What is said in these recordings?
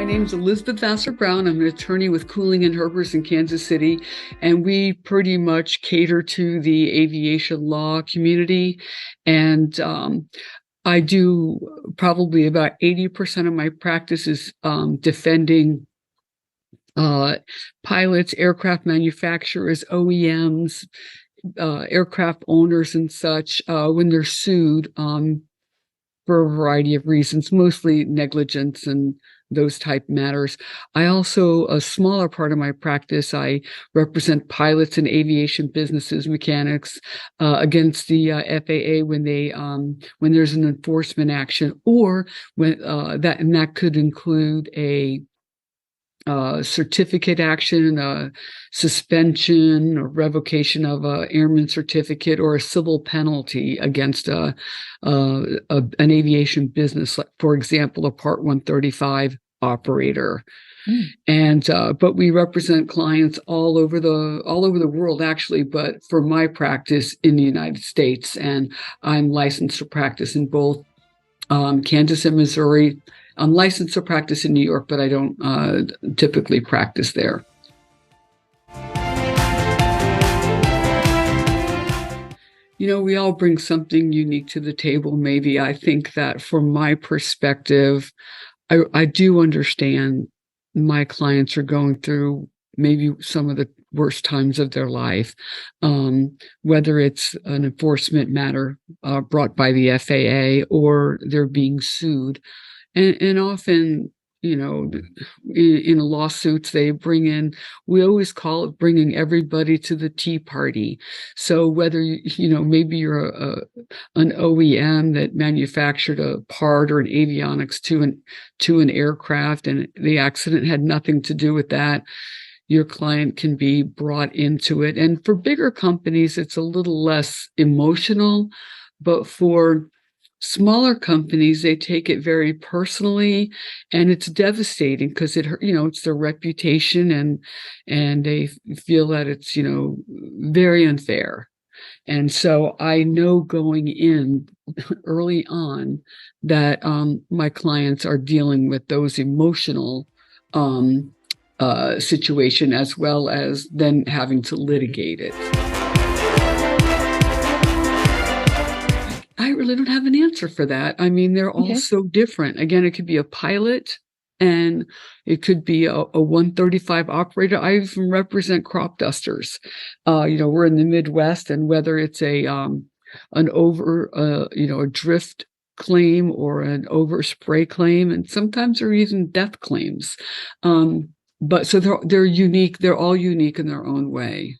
name is Elizabeth Vasseur Browne. I'm an attorney with Cooling and Herbers in Kansas City, and we pretty much cater to the aviation law community. And I do probably about 80% of my practice is defending pilots, aircraft manufacturers, OEMs, aircraft owners, and such when they're sued for a variety of reasons, mostly negligence and those type matters. I also, a smaller part of my practice, I represent pilots and aviation businesses, mechanics, against the FAA when there's an enforcement action, or when that could include a certificate action, a suspension or revocation of an airman certificate, or a civil penalty against an aviation business, like, for example, a Part 135 operator. And but we represent clients all over the world, actually. But for my practice in the United States, and I'm licensed to practice in both Kansas and Missouri. I'm licensed to practice in New York, but I don't typically practice there. You know, we all bring something unique to the table, maybe. I think that from my perspective, I do understand my clients are going through maybe some of the worst times of their life, whether it's an enforcement matter brought by the FAA or they're being sued. And often, you know, in lawsuits, they we always call it bringing everybody to the tea party. So whether, maybe you're an OEM that manufactured a part or an avionics to an aircraft, and the accident had nothing to do with that, your client can be brought into it. And for bigger companies, it's a little less emotional, but for smaller companies, they take it very personally, and it's devastating because it's their reputation, and they feel that it's, very unfair. And so I know going in early on that my clients are dealing with those emotional situation, as well as then having to litigate it. I really don't have an answer for that. I mean, they're all so different. Again, it could be a pilot, and it could be a 135 operator. I even represent crop dusters. We're in the Midwest, and whether it's a drift claim or an overspray claim, and sometimes there are even death claims. But so they're unique. They're all unique in their own way.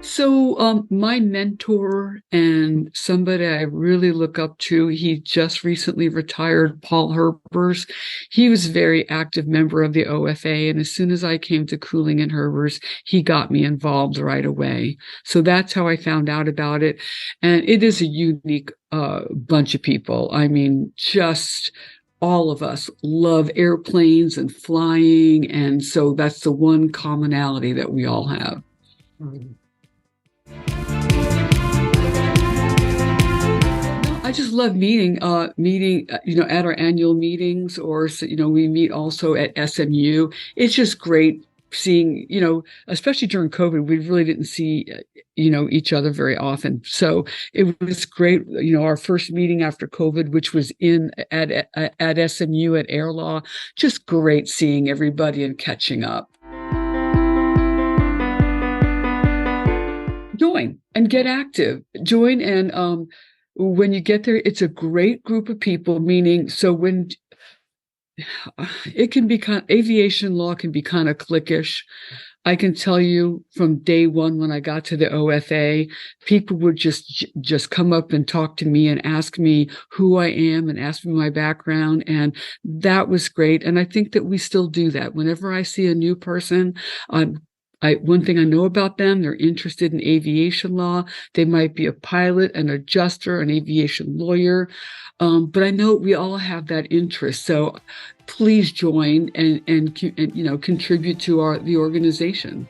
So my mentor and somebody I really look up to, he just recently retired, Paul Herbers. He was a very active member of the OFA. And as soon as I came to Cooling and Herbers, he got me involved right away. So that's how I found out about it. And it is a unique bunch of people. I mean, just all of us love airplanes and flying. And so that's the one commonality that we all have. I just love meeting, at our annual meetings, or, we meet also at SMU. It's just great seeing, especially during COVID, we really didn't see, each other very often. So it was great. Our first meeting after COVID, which was at SMU at Air Law, just great seeing everybody and catching up. Join and get active. Join, and when you get there, it's a great group of people. Meaning, so when it can be aviation law can be kind of cliquish. I can tell you from day one when I got to the OFA, people would just come up and talk to me and ask me who I am and ask me my background, and that was great. And I think that we still do that. Whenever I see a new person, one thing I know about them, they're interested in aviation law. They might be a pilot, an adjuster, an aviation lawyer. But I know we all have that interest. So please join and contribute to the organization.